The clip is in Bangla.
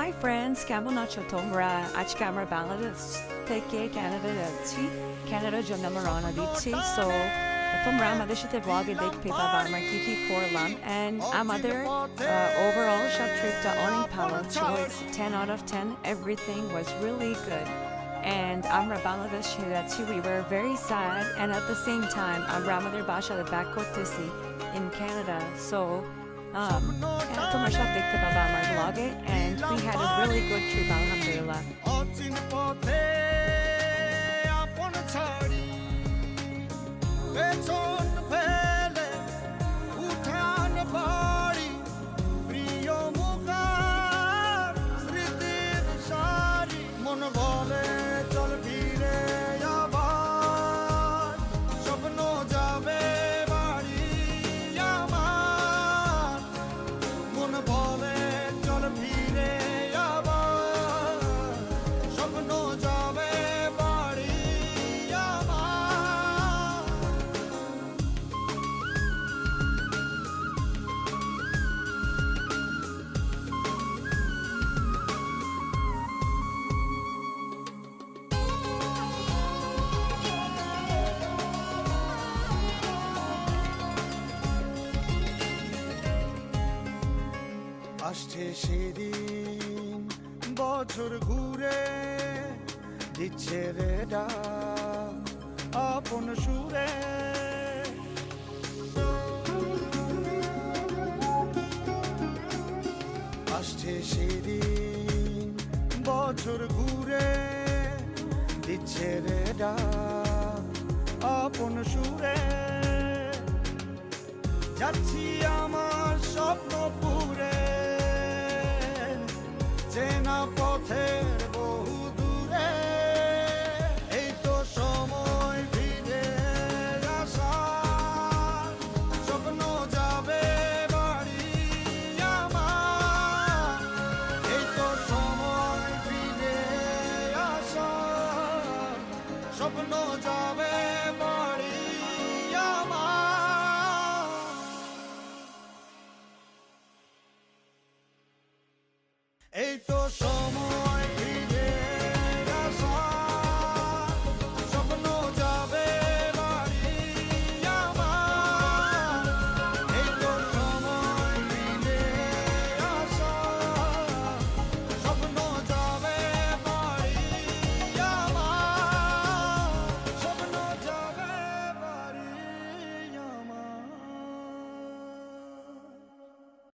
হাই ফ্রেন্ডস, কেমন আছো তোমরা? আজকে আমরা বাংলাদেশ থেকে কানাডা যাচ্ছি। কানাডার জন্য আমরা রওনা দিচ্ছি। সো তোমরা আমাদের সাথে ব্লগে দেখতে পাবা আমরা কি কি করলাম। অ্যান্ড আমাদের ওভারঅল সব ট্রিপটা অনেক ভালো ছিল। 10 out of 10. Everything was really good. And আমরা বাংলাদেশে যাচ্ছি. We were very sad and at the same time আমরা আমাদের বাসায় ব্যাক করতেছি in Canada. So তোমরা সব দেখতে পাবা আমার ব্লগে, and we had a really good trip, alhamdulillah. অচিন পথে আপন ছাড়ি পেছন ফেলে উঠান বাড়ি প্রিয় মুখার স্মৃতির সারি মন বলে চল ফিরে আবার স্বপ্ন যাবে বাড়ি আমার মন বলে চল ফিরে আবার স্বপ্ন যাবে বাড়ি আমার আসছে সেদিন বছর ঘুরে দিচ্ছে রে ডাক আপন সুরে আসছে সেদিন বছর ঘুরে দিচ্ছে রে ডাক আপন সুরে যাচ্ছি আমার স্বপ্ন পুরে চেনা পথের বহু দূরে এই তো সময় ফিরে আসার স্বপ্ন যাবে বাড়ি আমার এই তো সময় ফিরে আসার স্বপ্ন যাবে বাড়ি আমার এই তো সময়